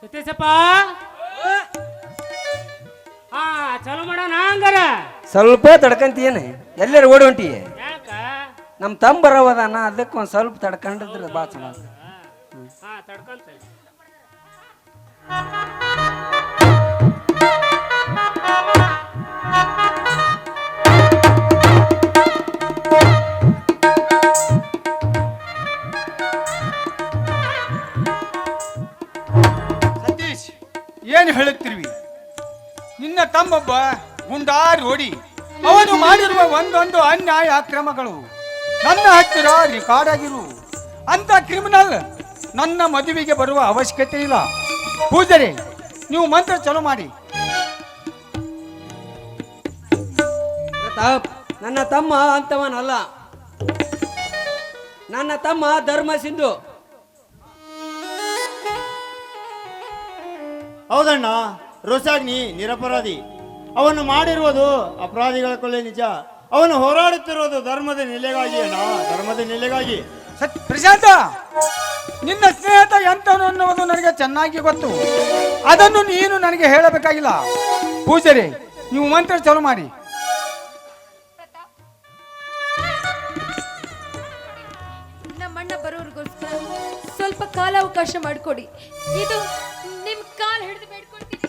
ಸತೀಶಪ್ಪ ಹಾ ಚಲೋ ಮಾಡೋಣ ಹಂಗಾರ ಸ್ವಲ್ಪ ತಡ್ಕಂತೀಯೇನೆ ಎಲ್ಲರೂ ಓಡಿ ಹೊಂಟಿ ಯಾಕ ನಮ್ಮ ತಮ್ಮ ಬರೋವದಾನ ಅದಕ್ಕೆ ಒಂದು ಸ್ವಲ್ಪ ತಡ್ಕೊಂಡಿದ್ರೆ ಬಾ ಚೆನ್ನಾಗಿ ಹಾ ತಡ್ಕೊಂತ ಸತೀಶ್ ಏನು ಹೇಳುತ್ತಿರುವಿ? ನಿನ್ನ ತಮ್ಮೊಬ್ಬ ಗುಂಡಾರಿ ಓಡಿ ಅವನು ಮಾಡಿರುವ ಒಂದೊಂದು ಅನ್ಯಾಯ ಅಕ್ರಮಗಳು ನನ್ನ ಹತ್ತಿರ ರೆಕಾರ್ಡ್ ಆಗಿರು. ಅಂತ ಕ್ರಿಮಿನಲ್ ನನ್ನ ಮದುವೆಗೆ ಬರುವ ಅವಶ್ಯಕತೆ ಇಲ್ಲ. ಪೂಜಾರಿ, ನೀವು ಮಂತ್ರ ಚಲೋ ಮಾಡಿ. ಪ್ರತಾಪ್, ನನ್ನ ತಮ್ಮ ಅಂತವನಲ್ಲ. ನನ್ನ ತಮ್ಮ ಧರ್ಮ ಸಿಂಧು. ಹೌದಣ್ಣ, ರೋಸಾಗ್ನಿ ನಿರಪರಾಧಿ. ಅವನು ಮಾಡಿರುವುದು ಅಪರಾಧಿಗಳ ಕೊಲೆ ನಿಜ. ಅವನು ಹೋರಾಡುತ್ತಿರುವುದು ಧರ್ಮದ ನೆಲೆಗಾಗಿ ಅಣ್ಣ, ಧರ್ಮದ ನೆಲೆಗಾಗಿ. ಪ್ರಶಾಂತ, ನಿನ್ನ ಸ್ನೇಹಿತ ಎಂತನು ಅನ್ನುವುದು ನನಗೆ ಚೆನ್ನಾಗಿ ಗೊತ್ತು. ಅದನ್ನು ನೀನು ನನಗೆ ಹೇಳಬೇಕಾಗಿಲ್ಲ. ಪೂಜಾರಿ, ನೀವು ಮಂತ್ರ ಚಲೋ ಮಾಡಿ. ನಮ್ಮಣ್ಣ ಬರೋರ್ಗೋಸ್ಕರ ಸ್ವಲ್ಪ ಕಾಲಾವಕಾಶ ಮಾಡಿಕೊಡಿ. ಇದು ನಿಮ್ ಕಾಲ್ ಹಿಡಿದು ಬೇಡ್ಕೊಳ್ತೀನಿ.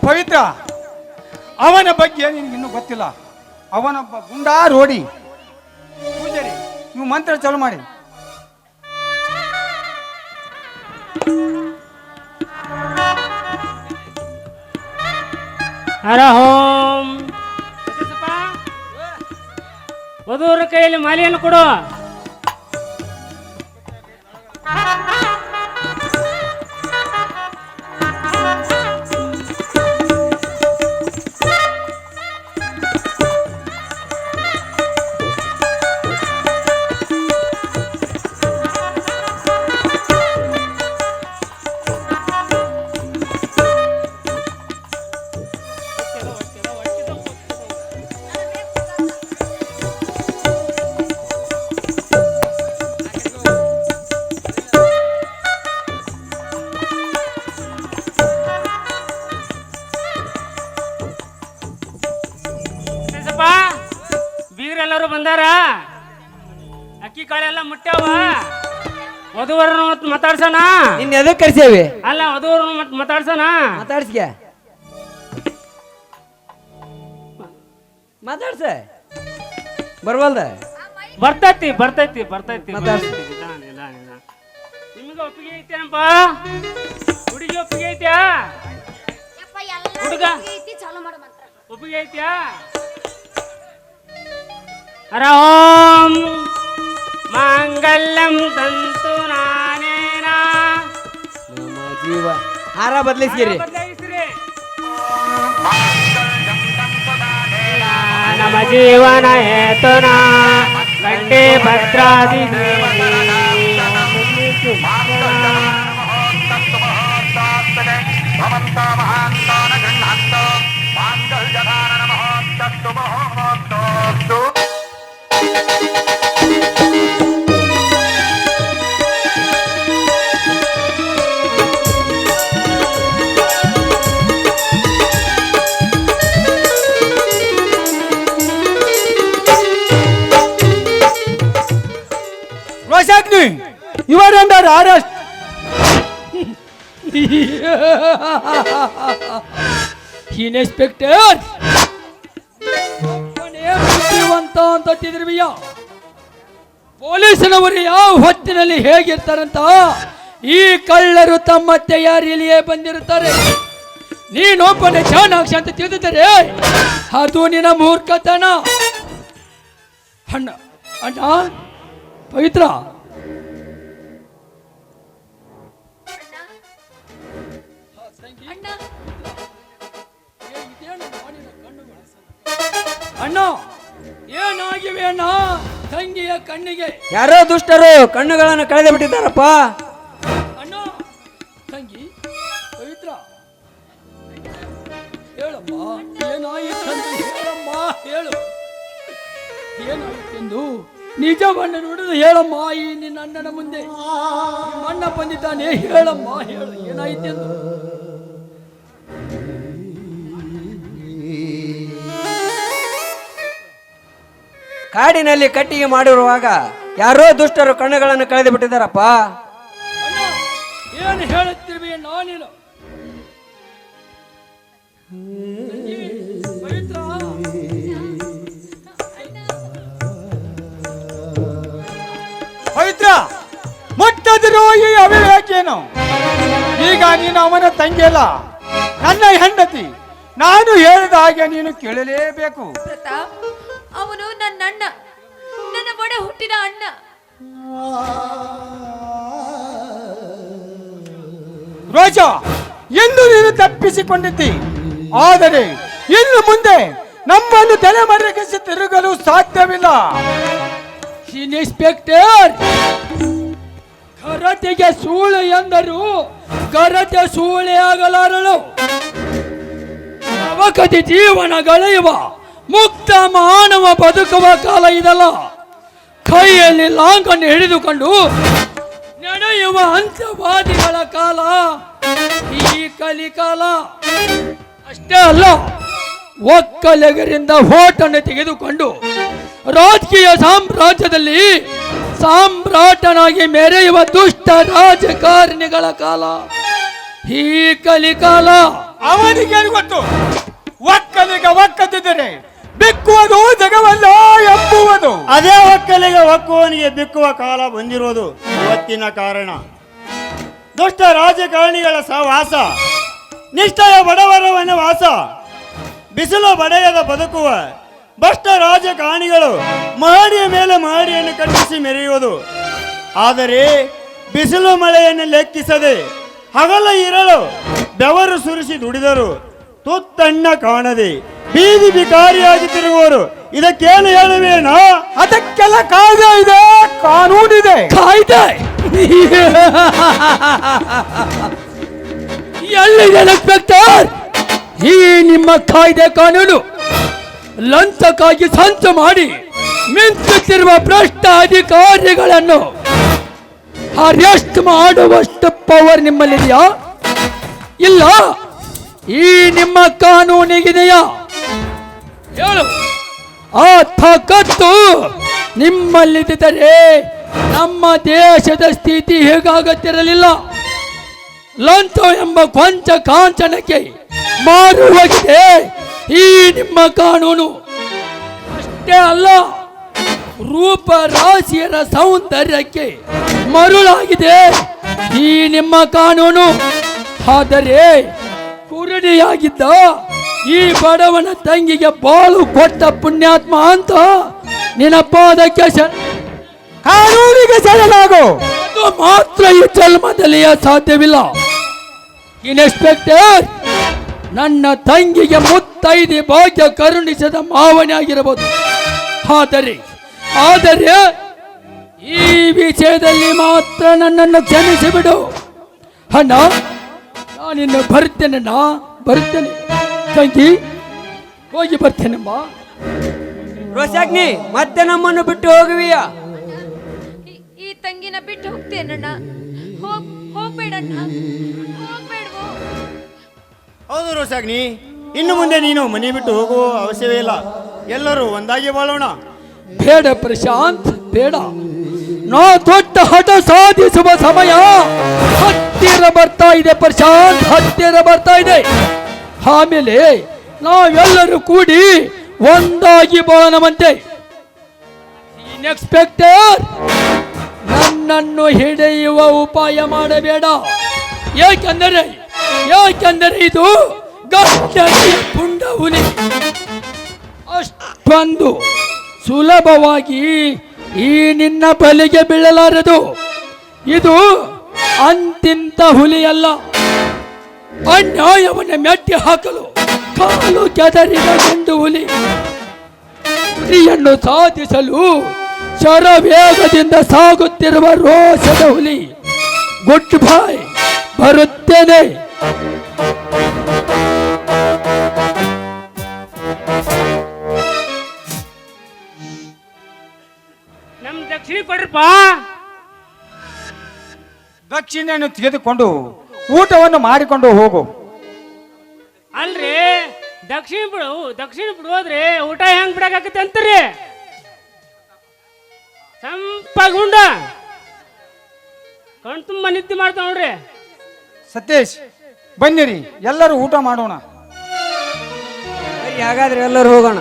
ಪವಿತ್ರ, ಅವನ ಬಗ್ಗೆ ನಿನಗಿನ್ನೂ ಗೊತ್ತಿಲ್ಲ. ಅವನೊಬ್ಬ ಗುಂಡಾ ರೋಡಿ. ಪೂಜಾರಿ, ನೀವು ಮಂತ್ರ ಚಾಲು ಮಾಡಿ. ಹರ ಹೋಂ. ವಧುವರ ಕೈಯಲ್ಲಿ ಮಾಲೆಯನ್ನು ಕೊಡು. ಬೀಗರೆಲ್ಲರೂ ಬಂದಾರ. ಅಕ್ಕಿ ಕಾಳೆಲ್ಲ ಮುಟ್ಟ್ಯಾವ. ವಧುವರನ್ನು ಮಾತಾಡ್ಸೋಣ. ನಿನ್ನ ಎದಕ್ಕೆ ಕರ್ಸೇವಿ? ಅಲ್ಲ, ವಧುವರನ್ನು ಮಾತಾಡ್ಸೋಣ. ಮಾತಾಡ್ಸ್ಯ ಮಾತಾಡ್ಸ ಬರ್ವಲ್ದ? ಬರ್ತೈತಿ ಬರ್ತೈತಿ ಬರ್ತೈತಿ. ಮಾತಾಡ್ಸು. ನಿಮ್ಗೆ ಒಪ್ಪಿಗೆ ಐತೇನಪ್ಪ? ಹುಡುಗಿ ಒಪ್ಪಿಗೆ ಐತ್ಯಾ? ಹುಡುಗ ಒಪ್ಪಿಗೆ ಐತ್ಯಾ? ಹರ ಓಂ. ಮಾಂಗಲ್ಯಂ ತಂತು ನಾನೇನ ನಮ್ಮ ಜೀವ ಹಾರ ಬದಲಿಸ್ಗಿರಿ. ನಮ್ಮ ಜೀವನ ಹೇತುನಾ ಗಂಟೆ ಭದ್ರಾದಿ ರೋಸಾಗ್ನಿ, you are under arrest. Inspector, ಬುದ್ಧಿವಂತ ಅಂತ ತಿದ್ರವಿಯ ಪೊಲೀಸನವರು ಯಾವ ಹೊತ್ತಿನಲ್ಲಿ ಹೇಗಿರ್ತಾರಂತ ಈ ಕಳ್ಳರು ತಮ್ಮ ತಯಾರಿಯಲ್ಲಿಯೇ ಬಂದಿರುತ್ತಾರೆ. ನೀನೊಬ್ಬನೇ ಚಾಣಾಕ್ಷ ಅಂತ ತಿಳಿದಿದ್ದಾರೆ. ಅದು ನಿನ್ನ ಮೂರ್ಖತನ. ಅಣ್ಣ ಅಣ್ಣ ಪವಿತ್ರ, ಅಣ್ಣ ಏನಾಗಿವೆ ಅಣ್ಣ ತಂಗಿಯ ಕಣ್ಣಿಗೆ? ಯಾರೋ ದುಷ್ಟರು ಕಣ್ಣುಗಳನ್ನು ಕಳೆದು ಬಿಟ್ಟಿದ್ದಾರಪ್ಪ. ಅಣ್ಣ ತಂಗಿ ಪವಿತ್ರ ಹೇಳಮ್ಮ, ಏನಾಯಿತೆಂದು ಹೇಳಮ್ಮ, ಹೇಳು ಏನಾಯಿತೆಂದು ನಿಜವನ್ನು ನುಡಿದು ಹೇಳಮ್ಮ. ಈ ನಿನ್ನ ಅಣ್ಣನ ಮುಂದೆ ನಿಮ್ಮ ಅಣ್ಣ ಬಂದಿದ್ದಾನೆ, ಹೇಳಮ್ಮ, ಹೇಳು ಏನಾಯಿತೆಂದು. ಕಾಡಿನಲ್ಲಿ ಕಟ್ಟಿಗೆ ಮಾಡಿರುವಾಗ ಯಾರೋ ದುಷ್ಟರು ಕಣ್ಣುಗಳನ್ನು ಕಳೆದು ಬಿಟ್ಟಿದ್ದಾರಪ್ಪ. ಅಣ್ಣ ಏನು ಹೇಳುತ್ತಿರುವೆ ನಾನೇನು? ಪವಿತ್ರ ಪವಿತ್ರ, ಮುಟ್ಟದಿರೋ ಈ ಅವಿವೇಕೇನು? ಈಗ ನೀನು ಅವನ ತಂಗಿಯಲ್ಲ, ನನ್ನ ಹೆಂಡತಿ. ನಾನು ಹೇಳಿದ ಹಾಗೆ ನೀನು ಕೇಳಲೇಬೇಕು. ಪ್ರತಾಪ್, ಅವನು ನನ್ನ ಅಣ್ಣ, ನನ್ನ ಒಡ ಹುಟ್ಟಿದ ಅಣ್ಣ. ರೋಜಾ, ಎಂದು ನೀನು ತಪ್ಪಿಸಿಕೊಂಡಿದ್ದಿ. ಆದರೆ ಇನ್ನು ಮುಂದೆ ನಮ್ಮನ್ನು ತಲೆಮರೆಗಿಸಿ ತಿರುಗಲು ಸಾಧ್ಯವಿಲ್ಲ. ಇನ್ಸ್ಪೆಕ್ಟರ್, ಕರತೆಗೆ ಸೂಳೆ ಎಂದರು ಕರತೆ ಸೂಳೆ ಆಗಲಾರಳು. ಅವಕತಿ ಜೀವನ ಗಳೆಯುವ ಮುಕ್ತ ಮಾನವ ಬದುಕುವ ಕಾಲ ಇದಲ್ಲ. ಕೈಯಲ್ಲಿ ಲಾಂಗನ್ನು ಹಿಡಿದುಕೊಂಡು ನಡೆಯುವ ಅಂತ್ಯವಾದಿಗಳ ಕಾಲ ಈ ಕಲಿಕಾಲ. ಅಷ್ಟೇ ಅಲ್ಲ, ಒಕ್ಕಲಿಗರಿಂದ ಹೋಟನ್ನು ತೆಗೆದುಕೊಂಡು ರಾಜಕೀಯ ಸಾಮ್ರಾಜ್ಯದಲ್ಲಿ ಸಾಮ್ರಾಟನಾಗಿ ಮೆರೆಯುವ ದುಷ್ಟ ರಾಜಕಾರಣಿಗಳ ಕಾಲ ಈ ಕಲಿಕಾಲ. ಅವನಿಗೆ ಗೊತ್ತು, ಒಕ್ಕಲಿಗ ಒಕ್ಕದಿದ್ದರೆ ಬಿಕ್ಕುವುದು ಜಗವಲ್ಲ ಎಂಬುವುದು. ಅದೇ ಒಕ್ಕಲಿಗ ಒಕ್ಕುವನಿಗೆ ಬಿಕ್ಕುವ ಕಾಲ ಬಂದಿರೋದು ಇವತ್ತಿನ ಕಾರಣ. ದುಷ್ಟ ರಾಜಕಾರಣಿಗಳ ಸಹವಾಸ, ನಿಷ್ಠೆಯ ಬಡವರ ವನವಾಸ, ಬಿಸಿಲು ಬಡೆಯದ ಬದುಕುವ ಭ್ರಷ್ಟ ರಾಜಕಾರಣಿಗಳು ಮಹಡಿಯ ಮೇಲೆ ಮಹಡಿಯನ್ನು ಕಟ್ಟಿಸಿ ಮೆರೆಯುವುದು. ಆದರೆ ಬಿಸಿಲು ಮಳೆಯನ್ನು ಲೆಕ್ಕಿಸದೆ ಹಗಲ ಇರಳು ಬೆವರು ಸುರಿಸಿ ದುಡಿದರು ತುತ್ತಣ್ಣ ಕಾಣದೆ ಬೀದಿ ಬಿಕಾರಿಯಾಗಿ ತಿರುಗುವರು. ಇದಕ್ಕೇನು ಹೇಳುವೇನೋ? ಅದಕ್ಕೆಲ್ಲ ಕಾಯ್ದೆ ಇದೆ, ಕಾನೂನಿದೆ. ಕಾಯ್ದೆ ಎಲ್ಲಿದೆ ಇನ್ಸ್ಪೆಕ್ಟರ್? ಈ ನಿಮ್ಮ ಕಾಯ್ದೆ ಕಾನೂನು ಲಂಚಕ್ಕಾಗಿ ಸಂಚು ಮಾಡಿ ಮಿಂಚುತ್ತಿರುವ ಭ್ರಷ್ಟ ಅಧಿಕಾರಿಗಳನ್ನು ಅರೆಸ್ಟ್ ಮಾಡುವಷ್ಟು ಪವರ್ ನಿಮ್ಮಲ್ಲಿದೆಯಾ? ಇಲ್ಲ, ಈ ನಿಮ್ಮ ಕಾನೂನಿಗಿದೆಯಾ? ಹೇಳು. ಆ ತಾಕತ್ತು ನಿಮ್ಮಲ್ಲಿದ್ದರೆ ನಮ್ಮ ದೇಶದ ಸ್ಥಿತಿ ಹೇಗಾಗುತ್ತಿರಲಿಲ್ಲ. ಲಂಚ ಎಂಬ ಕೊಂಚ ಕಾಂಚನಕ್ಕೆ ಮಾರುವಾಗಿದೆ ಈ ನಿಮ್ಮ ಕಾನೂನು. ಅಷ್ಟೇ ಅಲ್ಲ, ರೂಪ ರಾಶಿಯರ ಸೌಂದರ್ಯಕ್ಕೆ ಮರುಳಾಗಿದೆ ಈ ನಿಮ್ಮ ಕಾನೂನು. ಆದರೆ ಕುರುಡಿಯಾಗಿದ್ದ ಈ ಬಡವನ ತಂಗಿಗೆ ಬಾಳು ಕೊಟ್ಟ ಪುಣ್ಯಾತ್ಮ ಅಂತ ನಿನ್ನ ಪಾದಕ್ಕೆ ಕಾನೂನಿಗೆ ಶರಣಾಗು. ಅದು ಮಾತ್ರ ಈ ಜನ್ಮದಲ್ಲಿ ಸಾಧ್ಯವಿಲ್ಲ. ಇನ್ಸ್ಪೆಕ್ಟರ್, ನನ್ನ ತಂಗಿಗೆ ಮುತ್ತೈದೆ ಭಾಗ್ಯ ಕರುಣಿಸದ ಮಾವನೇ ಆಗಿರಬಹುದು. ಆದರೆ ಈ ವಿಷಯದಲ್ಲಿ ಮಾತ್ರ ನನ್ನನ್ನು ಕ್ಷಮಿಸಿಬಿಡು ಅಣ್ಣ. ನಾನಿನ್ನು ಬರ್ತೇನೆ ತಂಗಿ, ಹೋಗಿ ಬರ್ತೇನಮ್ಮ. ರೋಷಾಗ್ನಿ, ಮತ್ತೆ ನಮ್ಮನ್ನು ಬಿಟ್ಟು ಹೋಗುವಿಯಾ? ಈ ತಂಗಿನ ಬಿಟ್ಟು ಹೋಗ್ತೇನಣ್ಣ. ಹೋಗ್ಬೇಡಣ್ಣ, ಹೋಗ್ಬೇಡ್ವೋ. ಹೌದು ರೋಷಾಗ್ನಿ, ಇನ್ನು ಮುಂದೆ ನೀನು ಮನೆ ಬಿಟ್ಟು ಹೋಗುವ ಅವಶ್ಯವೇ ಇಲ್ಲ. ಎಲ್ಲರೂ ಒಂದಾಗಿ ಬಾಳೋಣ. ಬೇಡ ಪ್ರಶಾಂತ್, ಬೇಡ. ನಾ ದೊಡ್ಡ ಹಠ ಸಾಧಿಸುವ ಸಮಯ ಹತ್ತಿರ ಬರ್ತಾ ಇದೆ ಪ್ರಶಾಂತ್, ಹತ್ತಿರ ಬರ್ತಾ ಇದೆ. ಆಮೇಲೆ ನಾವೆಲ್ಲರೂ ಕೂಡಿ ಒಂದಾಗಿ ಬಾಳನವಂತೆ. ಇನ್ಸ್ಪೆಕ್ಟರ್, ನನ್ನನ್ನು ಹಿಡಿಯುವ ಉಪಾಯ ಮಾಡಬೇಡ. ಏಕೆಂದರೆ ಇದು ಗಟ್ಟಿಯ ಪುಂಡ ಹುಲಿ. ಅಷ್ಟೊಂದು ಸುಲಭವಾಗಿ ಈ ನಿನ್ನ ಬಲಿಗೆ ಬೀಳಲಾರದು. ಇದು ಅಂತಿಂತ ಹುಲಿಯಲ್ಲ. ಅನ್ಯಾಯವನ್ನು ಮೆಟ್ಟಿ ಹಾಕಲು ಕಾಲು ಕೆದರಿದ ಗಂಡು ಹುಲಿ. ಗುರಿಯನ್ನು ಸಾಧಿಸಲು ಶರವೇಗದಿಂದ ಸಾಗುತ್ತಿರುವ ರೋಷದ ಹುಲಿ ಗುಡ್ ಬಾಯ್ ಬರುತ್ತೇನೆ. ನಮ್ ದಕ್ಷಿಣ ಕೊಡ್ರಪ್ಪ. ದಕ್ಷಿಣೆಯನ್ನು ತೆಗೆದುಕೊಂಡು ಊಟವನ್ನು ಮಾಡಿಕೊಂಡು ಹೋಗು. ಅಲ್ರಿ ದಕ್ಷಿಣ ಬಿಡೋದ್ರಿ ಊಟ ಹೆಂಗ್ ಬಿಡಕಾಕತ್ತೆ ಅಂತೀರಿ? ಸಂಪಗುಂಡ ಕಣ್ ತುಂಬ ನಿದ್ದೆ ಮಾಡ್ತಾವ ನೋಡ್ರಿ. ಸತೀಶ್ ಬನ್ನಿರಿ, ಎಲ್ಲರೂ ಊಟ ಮಾಡೋಣ. ಬರ್ರಿ, ಹಾಗಾದ್ರೆ ಎಲ್ಲರೂ ಹೋಗೋಣ.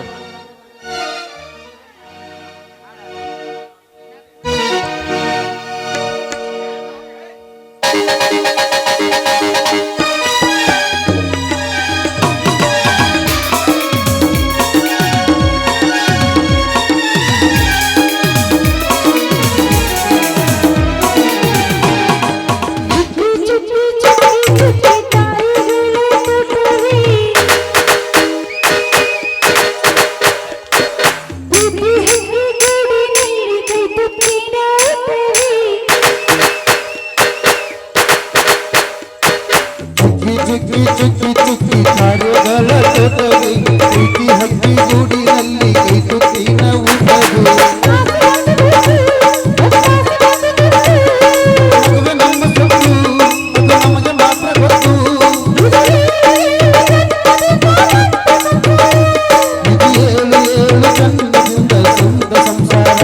ಚುಕ್ಕಿ ಚುಕ್ಕಿ ಚುಕ್ಕಿ ಚಾರುಗಳ ಜೊತೆಗೆ ಪ್ರೀತಿ ಹಕ್ಕಿ ಗೂಡಿನಲ್ಲಿ ಕೈ ತುತ್ತಿನ ಊಟವು ಮಗುವೆ ನಮ್ಮ ಸೊತ್ತು ಅದು ನಮಗೆ ಮಾತ್ರ ಗೊತ್ತು. ಇದು ಏಳು ಏಳು ಚಂದದಿಂದ ಸುಂದ ಸಂಸಾರ.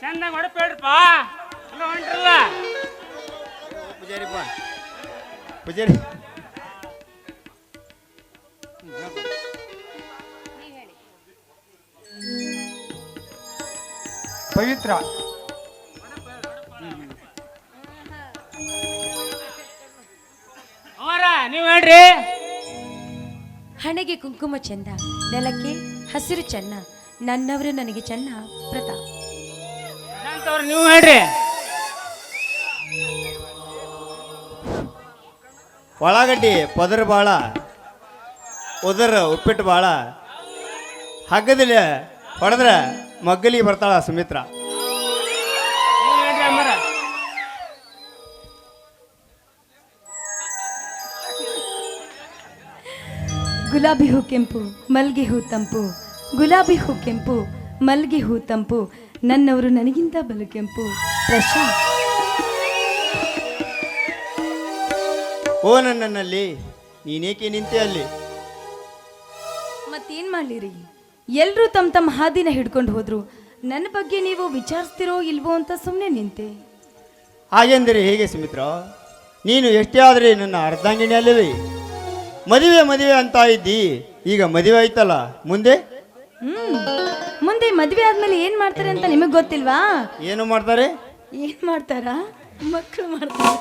ಚಂದಂಗ ಹೊಡಪೇಡ್ರಪ್ಪ. ಅಲ್ಲ ಹೊಂಟ್ರಲ್ಲ ಪೂಜಾರಿಪ್ಪ ಪೂಜಾರಿ ಪವಿತ್ರ ಅವರ ನೀವು ಹೇಳ್ರಿ. ಹಣೆಗೆ ಕುಂಕುಮ ಚಂದ, ನೆಲಕ್ಕೆ ಹಸಿರು ಚೆನ್ನ, ನನ್ನವರು ನನಗೆ ಚೆನ್ನ ಪ್ರತಾಪ್. ಶಾಂತವ್ರ ನೀವು ಹೇಳ್ರಿ. ಒಳಗಡ್ಡಿ ಪದರ ಬಾಳ, ಉದರ ಉಪ್ಪಿಟ್ಟು ಬಾಳ, ಹಗ್ಗದಲ್ಲಿ ಹೊಡೆದ್ರೆ ಮಗ್ಗಲಿ ಬರ್ತಾಳ ಸುಮಿತ್ರ. ನೀವು ಹೇಳ್ರಿ ಅಮ್ಮರ. ಗುಲಾಬಿ ಹೂ ಕೆಂಪು, ಮಲ್ಗೆ ಹೂ ತಂಪು, ಗುಲಾಬಿ ಹೂ ಕೆಂಪು, ಮಲ್ಗೆ ಹೂ ತಂಪು, ನನ್ನವರು ನನಗಿಂತ ಬಲು ಕೆಂಪು. ಪ್ರಶಾಂತ್. ಓ ನನ್ನಲ್ಲಿ ನೀನೇಕೆ ನಿಂತೆ ಅಲ್ಲಿ? ಮತ್ತೇನ್ ಮಾಡ್ಲಿರಿ, ಎಲ್ರೂ ತಮ್ಮ ತಮ್ಮ ಹಾದಿನ ಹಿಡ್ಕೊಂಡು ಹೋದ್ರು. ನನ್ನ ಬಗ್ಗೆ ನೀವು ವಿಚಾರಿಸ್ತಿರೋ ಇಲ್ವೋ ಅಂತ ಸುಮ್ಮನೆ ನಿಂತೆ. ಹಾಗೆಂದರೆ ಹೇಗೆ ಸುಮಿತ್ರ? ನೀನು ಎಷ್ಟೇ ಆದರೆ ನನ್ನ ಅರ್ಧಾಂಗಿಣಿ ಅಲ್ಲವೇ? ಮದುವೆ ಮದುವೆ ಅಂತ ಇದ್ದಿ, ಈಗ ಮದುವೆ ಆಯ್ತಲ್ಲ, ಮುಂದೆ ಮುಂದೆ ಮದುವೆ ಆದ್ಮೇಲೆ ಏನ್ ಮಾಡ್ತಾರೆ ಅಂತ ನಿಮಗ್ ಗೊತ್ತಿಲ್ವಾ? ಏನು ಮಾಡ್ತಾರೆ? ಏನ್ ಮಾಡ್ತಾರಾ? ಮಕ್ಕಳು ಮಾಡ್ತಾರೆ.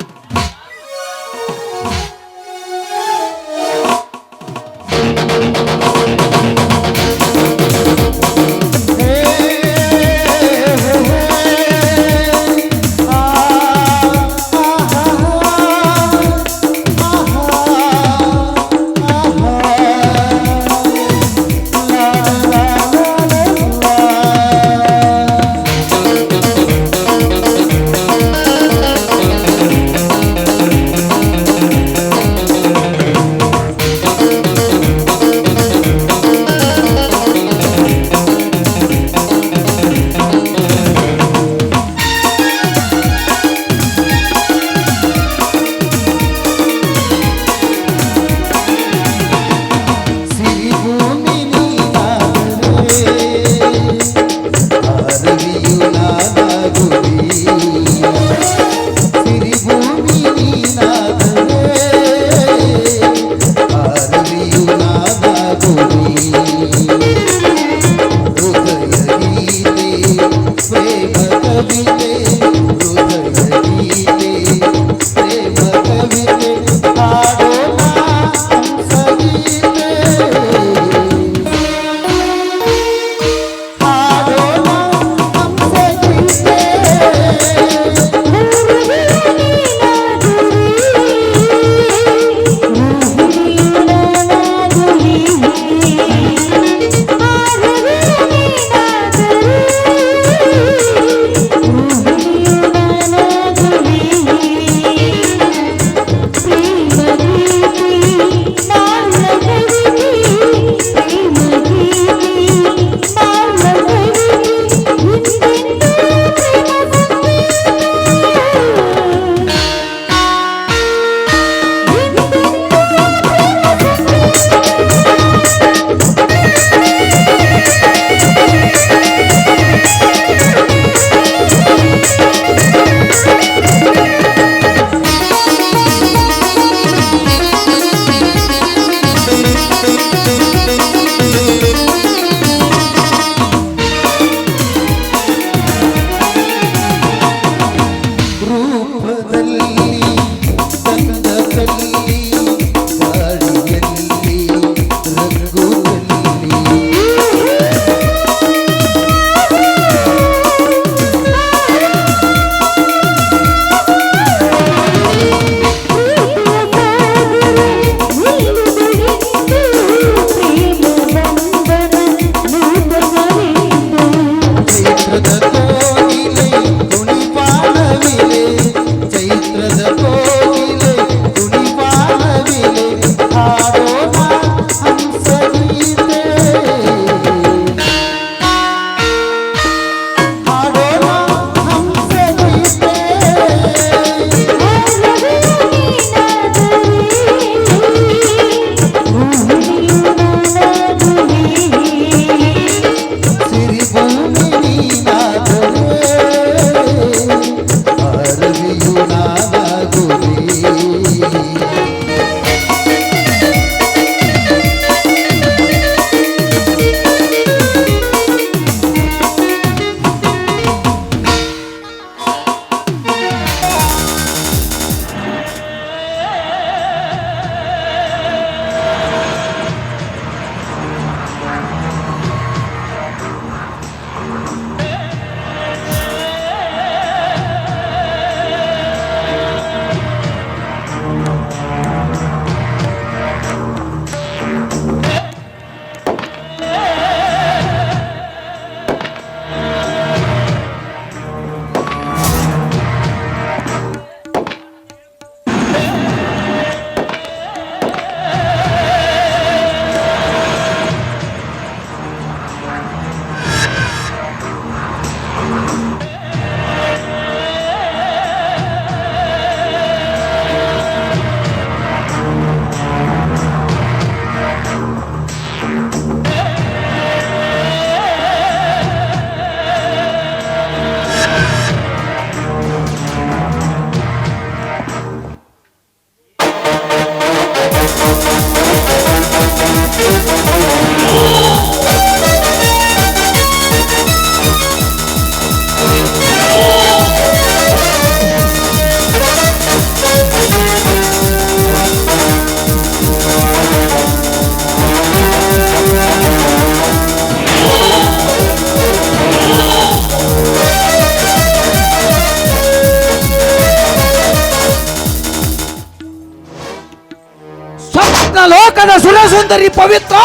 ಸುಂದರಿ ಪವಿತ್ರ.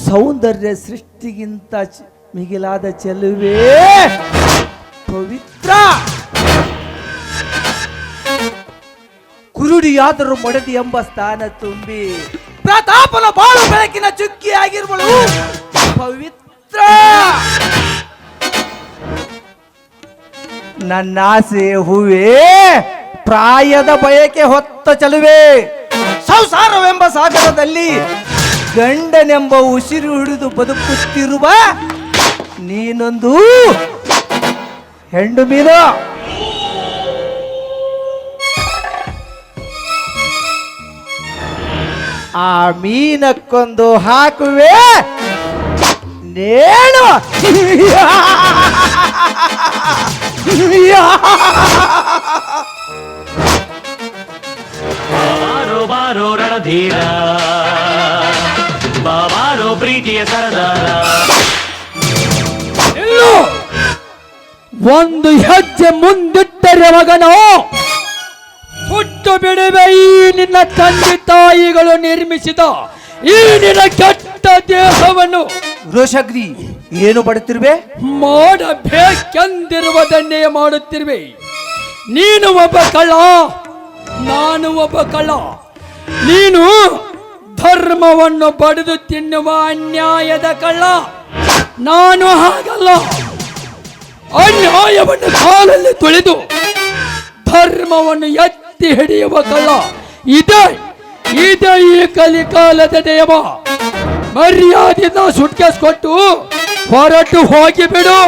ಸೌಂದರ್ಯ ಸೃಷ್ಟಿಗಿಂತ ಮಿಗಿಲಾದ ಚೆಲುವೆ ಪವಿತ್ರ. ಕುರುಡಿಯಾದರೂ ಮಡದಿ ಎಂಬ ಸ್ಥಾನ ತುಂಬಿ ಪ್ರತಾಪನ ಬಾಳು ಬೆಳಕಿನ ಚುಕ್ಕಿ ಆಗಿರುವಳು ಪವಿತ್ರ. ನನ್ನಾಸೆ ಹೂವೇ, ಪ್ರಾಯದ ಬಯಕೆ ಹೊತ್ತ ಚೆಲುವೆ, ಸಂಸಾರವೆಂಬ ಸಾಗರದಲ್ಲಿ ಗಂಡನೆಂಬ ಉಸಿರು ಹಿಡಿದು ಬದುಕುತ್ತಿರುವ ನೀನೊಂದು ಹೆಣ್ಣು ಮೀನು. ಆ ಮೀನಕ್ಕೊಂದು ಹಾಕುವೆ ನೇಣು. ಬಾರೋ ಬಾರೋ ರಣಧೀರ, ಬಾರೋ ಪ್ರೀತಿಯ ಸರದಾರ. ಒಂದು ಹೆಜ್ಜೆ ಮುಂದಿಟ್ಟರೆ ಮಗನು ಹುಟ್ಟು ಬಿಡುವೆ ಈ ನಿನ್ನ ತಂದೆ ತಾಯಿಗಳು ನಿರ್ಮಿಸಿದ ಈ ನಿನ್ನ ಕೆಟ್ಟ ದೇಹವನ್ನು. ರೋಷಗ್ರಿ, ಏನು ಪಡುತ್ತಿರುವೆ? ಮಾಡಬೇಕೆಂದಿರುವುದನ್ನೇ ಮಾಡುತ್ತಿರುವೆ. ನೀನು ಒಬ್ಬ ಕಳ್ಳ, ನಾನು ಒಬ್ಬ ಕಳ್ಳ. ನೀನು ಧರ್ಮವನ್ನು ಬಡಿದು ತಿನ್ನುವ ಅನ್ಯಾಯದ ಕಳ್ಳ, ನಾನು ಹಾಗಲ್ಲ. ಅನ್ಯಾಯವನ್ನು ಕಾಲಲ್ಲಿ ತುಳಿದು ಧರ್ಮವನ್ನು ಎತ್ತಿ ಹಿಡಿಯುವ ಕಳ್ಳ. ಇದೇ ಈ ಕಲಿಕಾಲದ ನಿಯಮ. ಮರ್ಯಾದೆಯಿಂದ ಸುಟ್ಕೇಸ್ ಕೊಟ್ಟು ಹೊರಟು ಹೋಗಿಬಿಡು.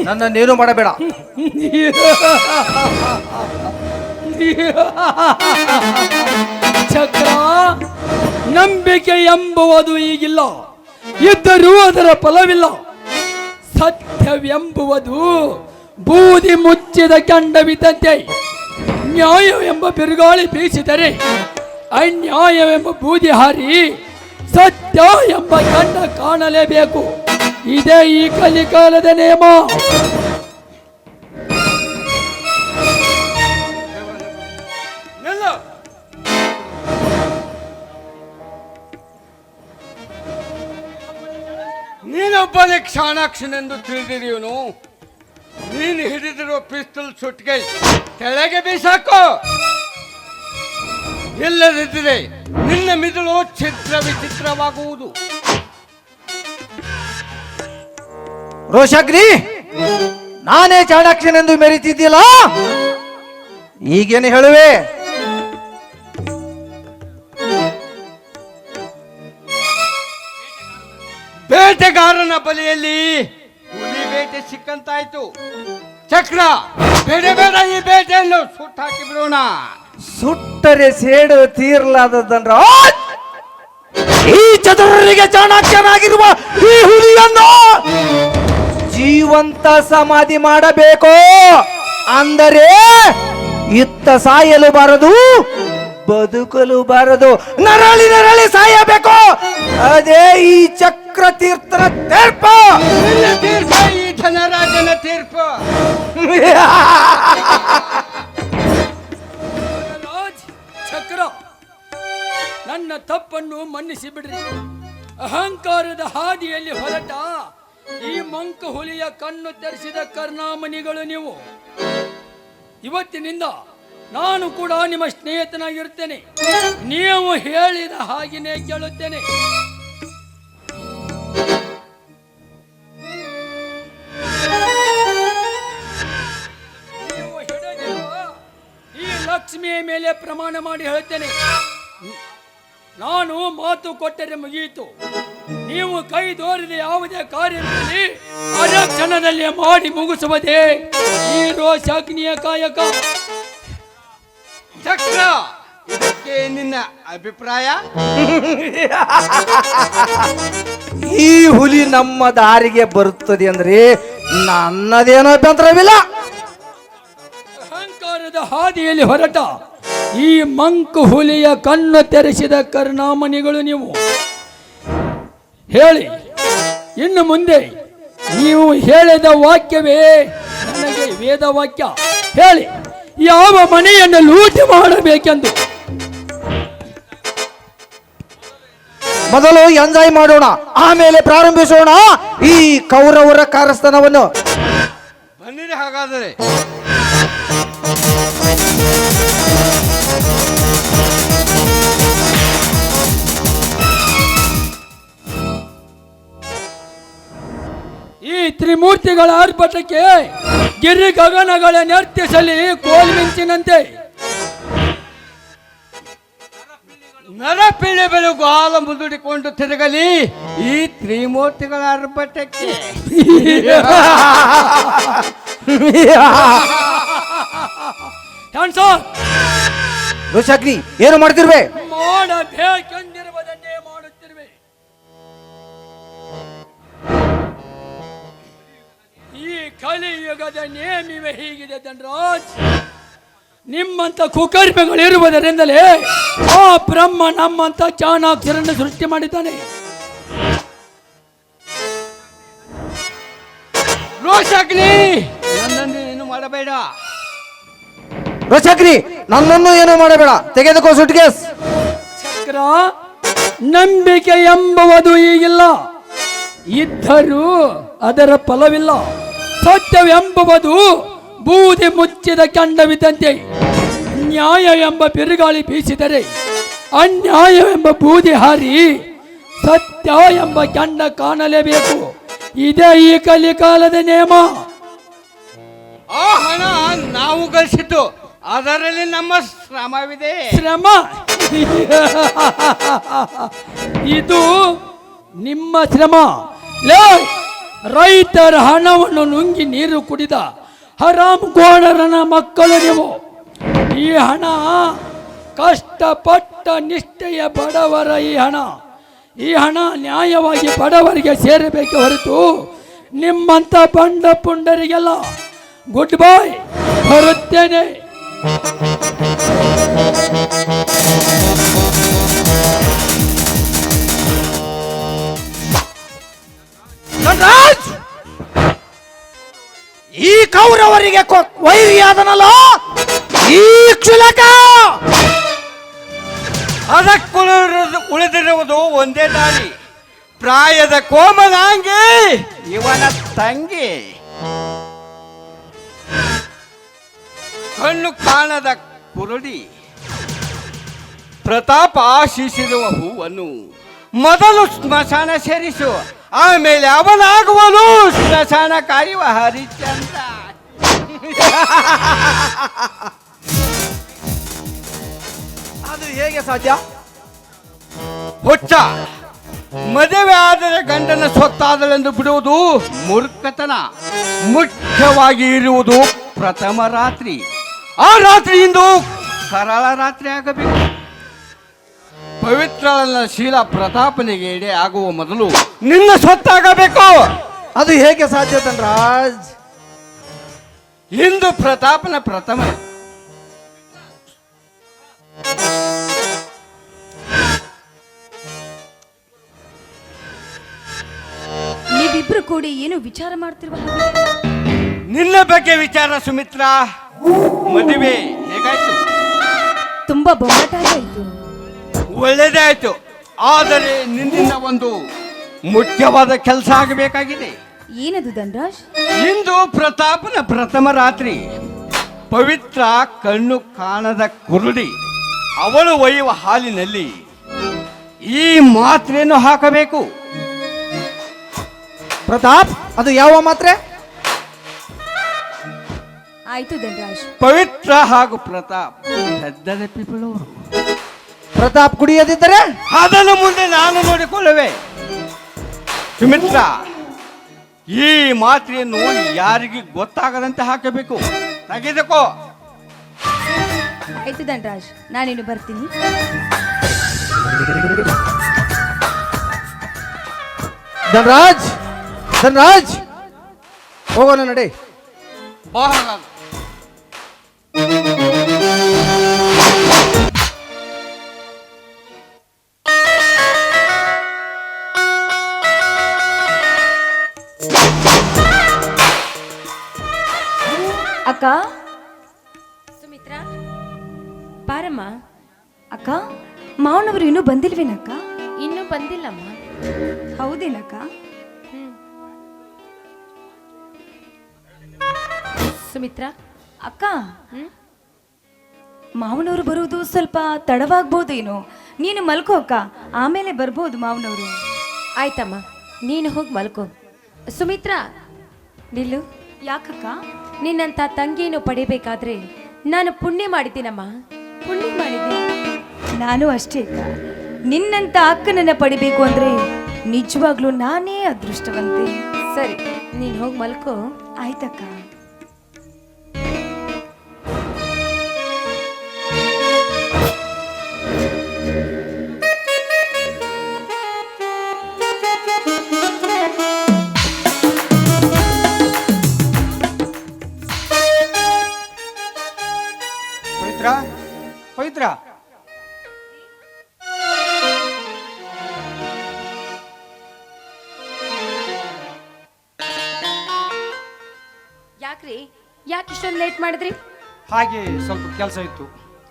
ನನ್ನನ್ನೇನು ಮಾಡಬೇಡ. ಚಕ್ರ, ನಂಬಿಕೆ ಎಂಬುವುದು ಈಗಿಲ್ಲ, ಇದ್ದರೂ ಅದರ ಫಲವಿಲ್ಲ. ಸತ್ಯವೆಂಬುವುದು ಬೂದಿ ಮುಚ್ಚಿದ ಕೆಂಡವಿದ್ದಂತೆ. ನ್ಯಾಯವೆಂಬ ಬಿರುಗಾಳಿ ಬೀಸಿದರೆ ಅನ್ಯಾಯವೆಂಬ ಬೂದಿ ಹಾರಿ ಸತ್ಯ ಎಂಬ ಕಂಡ ಕಾಣಲೇಬೇಕು. ಇದೇ ಈ ಕಲಿಕಾಲದ ನಿಯಮ. ನೀನೊಬ್ಬನೇ ಕ್ಷಾಣಾಕ್ಷನೆಂದು ತಿಳಿದಿರಿಯವನು. ನೀನು ಹಿಡಿದಿರುವ ಪಿಸ್ತೂಲ್ ಸುಟ್ಗೆ ಕೆಳಗೆ ಬೀಸಾಕೋ. ಇಲ್ಲದಿದ್ದರೆ ನಿನ್ನ ಮಿದುಳು ಚಿತ್ರ ವಿಚಿತ್ರವಾಗುವುದು. ರೋಷಗ್ರಿ, ನಾನೇ ಚಾಣಾಕ್ಷನೆಂದು ಮೆರೀತಿದ್ದಿಲ್ಲ, ಈಗೇನು ಹೇಳುವೆ? ಬೇಟೆಗಾರನ ಬಲೆಯಲ್ಲಿ ಹುಲಿ ಬೇಟೆ ಸಿಕ್ಕಂತಾಯ್ತು. ಚಕ್ರ, ಬೇಡ ಬೇಡ, ಈ ಬೇಟೆಯನ್ನು ಸುಟ್ಟಾಕಿ ಬಿಡೋಣ. ಸುಟ್ಟರೆ ಸೇಡು ತೀರ್ಲಾದದ್ರ ಈ ಚತುರರಿಗೆ ಚಾಣಾಕ್ಷನಾಗಿರುವ ಈ ಹುಲಿಯನ್ನು ಜೀವಂತ ಸಮಾಧಿ ಮಾಡಬೇಕು. ಅಂದರೆ ಇತ್ತ ಸಾಯಲು ಬಾರದು, ಬದುಕಲು ಬಾರದು, ನರಳಿ ನರಳಿ ಸಾಯಬೇಕು. ಅದೇ ಈ ಚಕ್ರ ತೀರ್ಥನ ತೀರ್ಪು. ನಿನ್ನ ತೀರ್ಪು ಈ ಧನರಾಜನ ತೀರ್ಪು. ಚಕ್ರ, ನನ್ನ ತಪ್ಪನ್ನು ಮನ್ನಿಸಿ ಬಿಡ್ರಿ. ಅಹಂಕಾರದ ಹಾದಿಯಲ್ಲಿ ಹೊರಟ ಈ ಮಂಕ ಹುಲಿಯ ಕಣ್ಣು ತೆರೆಸಿದ ಕರ್ಣಾಮಣಿಗಳು ನೀವು. ಇವತ್ತಿನಿಂದ ನಾನು ಕೂಡ ನಿಮ್ಮ ಸ್ನೇಹಿತನಾಗಿರುತ್ತೇನೆ. ನೀವು ಹೇಳಿದ ಹಾಗೆಯೇ ಕೇಳುತ್ತೇನೆ. ನೀವು ಹಿಡಿದಿರುವ ಈ ಲಕ್ಷ್ಮಿಯ ಮೇಲೆ ಪ್ರಮಾಣ ಮಾಡಿ ಹೇಳುತ್ತೇನೆ. ನಾನು ಮಾತು ಕೊಟ್ಟರೆ ಮುಗಿಯಿತು. ನೀವು ಕೈ ದೋರಿದ ಯಾವುದೇ ಕಾರ್ಯದಲ್ಲಿ ಅರೆ ಕ್ಷಣದಲ್ಲಿ ಮಾಡಿ ಮುಗಿಸುವುದೇ ಈ ರೋಷಾಗ್ನಿಯ ಕಾಯಕ. ಚಕ್ರ, ಇದಕ್ಕೆ ನಿನ್ನ ಅಭಿಪ್ರಾಯ? ಈ ಹುಲಿ ನಮ್ಮ ದಾರಿಗೆ ಬರುತ್ತದೆ ಅಂದ್ರೆ ನನ್ನದೇನೋ ಅಭ್ಯಂತರವಿಲ್ಲ. ಅಹಂಕಾರದ ಹಾದಿಯಲ್ಲಿ ಹೊರಟ ಈ ಮಂಕು ಹುಲಿಯ ಕಣ್ಣು ತೆರೆಸಿದ ಕರ್ಣಾಮಣಿಗಳು ನೀವು. ಹೇಳಿ, ಇನ್ನು ಮುಂದೆ ನೀವು ಹೇಳಿದ ವಾಕ್ಯವೇ ನನಗೆ ವೇದ ವಾಕ್ಯ. ಹೇಳಿ, ಯಾವ ಮನೆಯನ್ನು ಲೂಟಿ ಮಾಡಬೇಕೆಂದು. ಮೊದಲು ಎಂಜಾಯ್ ಮಾಡೋಣ, ಆಮೇಲೆ ಪ್ರಾರಂಭಿಸೋಣ ಈ ಕೌರವರ ಕಾರ್ಯಸ್ಥಾನವನ್ನು. ಬನ್ನಿರಿ ಹಾಗಾದರೆ. ಈ ತ್ರಿಮೂರ್ತಿಗಳ ಆರ್ಭಟಕ್ಕೆ ಗಿರಿ ಗಗನಗಳ ನರ್ತಿಸಲಿ ಕೋಲ್ಮಿಂಚಿನಂತೆ. ನರಪಿಳ್ಳೆ ಬೆಳಗು ಹಾಲು ಮುದುಡಿಕೊಂಡು ತಿರುಗಲಿ ಈ ತ್ರಿಮೂರ್ತಿಗಳ ಆರ್ಭಟಕ್ಕೆ. ಋಷಾಗ್ನಿ, ಏನು ಮಾಡ್ತಿರ್ವೆ? ಮಾಡಬೇಕೆಂದಿರುವುದನ್ನೇ ಮಾಡುತ್ತಿರುವೆ. ಈ ಕಲಿಯುಗದ ನೇಮಿವೆ ಹೀಗಿದೆ ಧನರಾಜ್. ನಿಮ್ಮಂತ ಕುಕರ್ಮಿಗಳಿರುವುದರಿಂದಲೇ ಆ ಬ್ರಹ್ಮ ನಮ್ಮಂತ ಚಾಣಾಕ್ಷರನ್ನು ಸೃಷ್ಟಿ ಮಾಡಿದ್ದಾನೆ. ರೋಷಾಗ್ನಿ, ನನ್ನನ್ನು ಏನು ಮಾಡಬೇಡ. ಋಷಾಗ್ನಿ, ನನ್ನನ್ನು ಏನು ಮಾಡಬೇಡ, ತೆಗೆದುಕೋ ಸುಟ್ಕೇಸ್. ಚಕ್ರ, ನಂಬಿಕೆ ಎಂಬುವುದು ಈಗಿಲ್ಲ, ಇದ್ದರೂ ಅದರ ಫಲವಿಲ್ಲ. ಸತ್ಯವೆಂಬುವುದು ಬೂದಿ ಮುಚ್ಚಿದ ಕೆಂಡವಿದ್ದಂತೆ. ನ್ಯಾಯ ಎಂಬ ಬಿರುಗಾಳಿ ಬೀಸಿದರೆ ಅನ್ಯಾಯವೆಂಬ ಬೂದಿ ಹಾರಿ ಸತ್ಯ ಎಂಬ ಕೆಂಡ ಕಾಣಲೇಬೇಕು. ಇದೇ ಈ ಕಲಿಕಾಲದ ನಿಯಮ. ಆ ಹಣ ನಾವು ಗಳಿಸಿದ್ದು, ಅದರಲ್ಲಿ ನಮ್ಮ ಶ್ರಮವಿದೆ. ಶ್ರಮ ಇದು ನಿಮ್ಮ ಶ್ರಮ. ಲೇ, ರೈತರ ಹಣವನ್ನು ನುಂಗಿ ನೀರು ಕುಡಿದ ಹರಾಮ್ ಕೋಣರನ ಮಕ್ಕಳು ನೀವು. ಈ ಹಣ ಕಷ್ಟಪಟ್ಟ ನಿಷ್ಠೆಯ ಬಡವರ ಈ ಹಣ ನ್ಯಾಯವಾಗಿ ಬಡವರಿಗೆ ಸೇರಬೇಕೆ ಹೊರತು ನಿಮ್ಮಂತ ಬಂಡ ಪುಂಡರಿಗೆಲ್ಲ. ಗುಡ್ ಬಾಯ್, ಬರುತ್ತೇನೆ. ಧನರಾಜ್, ಈ ಕೌರವರಿಗೆ ವೈರಿಯಾದನಲ್ಲ ಈ ಕ್ಷುಲಕ. ಉಳಿದಿರುವುದು ಒಂದೇ ದಾರಿ. ಪ್ರಾಯದ ಕೋಮಲಾಂಗಿ ಇವನ ತಂಗಿ, ಕಣ್ಣು ಕಾಣದ ಕುರುಡಿ. ಪ್ರತಾಪ ಆಶಿಸಿರುವ ಹೂವನ್ನು ಮೊದಲು ಸ್ಮಶಾನ ಸೇರಿಸು, ಆಮೇಲೆ ಅವನಾಗುವನು ಸ್ಮಶಾನ ಕಾಯುವ ಹರಿಶ್ಚಂದ್ರ. ಅದು ಹೇಗೆ ಸಾಧ್ಯ? ಹುಚ್ಚ, ಮದುವೆ ಆದರೆ ಗಂಡನ ಸ್ವತ್ತಾದಲೆಂದು ಬಿಡುವುದು ಮೂರ್ಖತನ. ಮುಖ್ಯವಾಗಿ ಇರುವುದು ಪ್ರಥಮ ರಾತ್ರಿ. ಆ ರಾತ್ರಿಯಿಂದ ಕರಾಳ ರಾತ್ರಿ ಆಗಬೇಕು. ಪವಿತ್ರನ ಶೀಲ ಪ್ರತಾಪನಿಗೆ ಎಡೆ ಆಗುವ ಮೊದಲು ನಿನ್ನ ಸ್ವತ್ತಾಗಬೇಕು. ಅದು ಹೇಗೆ ಸಾಧ್ಯ ಧನರಾಜ್? ಇಂದು ಪ್ರತಾಪನ ಪ್ರಥಮ. ನೀವಿಬ್ರು ಕೂಡಿ ಏನು ವಿಚಾರ ಮಾಡ್ತಿರುವ ಹಾಗೆ? ನಿನ್ನ ಬಗ್ಗೆ ವಿಚಾರ ಸುಮಿತ್ರ. ಮದುವೆ ಹೇಗಾಯ್ತು? ತುಂಬಾ ಬೊಂಬಾಟಾಗಾಯ್ತು. ಒಳ್ಳೆಯದೇ ಆಯ್ತು, ಆದರೆ ನಿನ್ನಿಂದ ಒಂದು ಮುಖ್ಯವಾದ ಕೆಲಸ ಆಗಬೇಕಾಗಿದೆ. ಏನದು ಧನರಾಜ್? ಇಂದು ಪ್ರತಾಪನ ಪ್ರಥಮ ರಾತ್ರಿ. ಪವಿತ್ರ ಕಣ್ಣು ಕಾಣದ ಕುರುಡಿ ಅವಳು ಒಯ್ಯುವ ಹಾಲಿನಲ್ಲಿ ಈ ಮಾತ್ರೆಯನ್ನು ಹಾಕಬೇಕು. ಪ್ರತಾಪ್, ಅದು ಯಾವ ಮಾತ್ರೆ? ಆಯ್ತು ಧನರಾಜ್. ಪವಿತ್ರ ಹಾಗೂ ಪ್ರತಾಪ್ ಸದ್ದದಪ್ಪಿ ಬೀಳುವರು. ಪ್ರತಾಪ್ ಕುಡಿಯದಿದ್ದರೆ ಅದನ್ನು ಮುಂದೆ ನಾನು ನೋಡಿಕೊಳ್ಳುವೆ. ಸುಮಿತ್ರ, ಈ ಮಾತ್ರೆಯನ್ನು ಯಾರಿಗೆ ಗೊತ್ತಾಗದಂತೆ ಹಾಕಬೇಕು. ತೆಗೆದುಕೋ. ಆಯ್ತು ಧನರಾಜ್, ನಾನಿನ್ನು ಬರ್ತೀನಿ. ಧನರಾಜ್, ಧನರಾಜ್, ಹೋಗೋಣ ನಡಿ. ಬಹಳ ಬಾರಮ್ಮ. ಅಕ್ಕ, ಮಾವನವರು ಇನ್ನೂ ಬಂದಿಲ್ವೇನಕ್ಕ? ಇನ್ನೂ ಬಂದಿಲ್ಲಮ್ಮ. ಹೌದೇನಕ್ಕ? ಸುಮಿತ್ರಾ, ಅಕ್ಕ, ಮಾವನವರು ಬರುವುದು ಸ್ವಲ್ಪ ತಡವಾಗ್ಬೋದೇನೋ. ನೀನು ಮಲ್ಕೋ ಅಕ್ಕ, ಆಮೇಲೆ ಬರ್ಬೋದು ಮಾವನವರು. ಆಯ್ತಮ್ಮ, ನೀನು ಹೋಗಿ ಮಲ್ಕೋ. ಸುಮಿತ್ರಾ, ನಿಲ್ಲು. ಯಾಕಕ್ಕ? ನಿನ್ನಂಥ ತಂಗಿಯನ್ನು ಪಡಿಬೇಕಾದ್ರೆ ನಾನು ಪುಣ್ಯ ಮಾಡಿದ್ದೀನಮ್ಮ. ಪುಣ್ಯ ಮಾಡಿದ್ದೆ. ನಾನು ಅಷ್ಟೇ ಅಕ್ಕ. ನಿನ್ನಂತ ಅಕ್ಕನನ್ನ ಪಡಿಬೇಕು ಅಂದ್ರೆ ನಿಜವಾಗ್ಲೂ ನಾನೇ ಅದೃಷ್ಟವಂತೆ. ಸರಿ, ನೀನು ಹೋಗಿ ಮಲ್ಕೋ. ಆಯ್ತಕ್ಕ. ಪವಿತ್ರ, ಪವಿತ್ರ, ಯಾಕ್ರಿ, ಯಾಕೆ ಇಷ್ಟೊಂದು ಲೇಟ್ ಮಾಡಿದ್ರಿ? ಹಾಗೆ ಸ್ವಲ್ಪ ಕೆಲಸ ಇತ್ತು,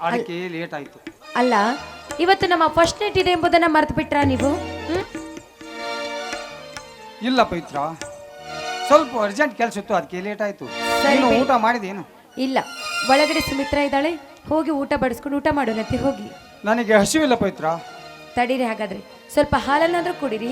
ಅದಕ್ಕೆ ಲೇಟ್ ಆಯ್ತು. ಅಲ್ಲ, ಇವತ್ತು ನಮ್ಮ ಫಸ್ಟ್ ನೈಟ್ ಇದೆ ಎಂಬುದನ್ನ ಮರೆತು ಬಿಟ್ರಾ ನೀವು? ಇಲ್ಲ ಪವಿತ್ರ, ಸ್ವಲ್ಪ ಅರ್ಜೆಂಟ್ ಕೆಲಸ ಇತ್ತು, ಅದಕ್ಕೆ ಲೇಟ್ ಆಯ್ತು. ನೀನು ಊಟ ಮಾಡಿದೇನು? ಇಲ್ಲ, ಒಳಗಡೆ ಸುಮಿತ್ರಾ ಇದ್ದಾಳೆ, ಹೋಗಿ ಊಟ ಬಡಿಸ್ಕೊಂಡು ಊಟ ಮಾಡೋಣಂತೆ. ಹೋಗಿ. ನನಗೆ ಹಸಿವಿಲ್ಲ ಪವಿತ್ರ. ತಡೀರಿ, ಹಾಗಾದ್ರೆ ಸ್ವಲ್ಪ ಹಾಲನ್ನಾದ್ರೂ ಕುಡಿರಿ.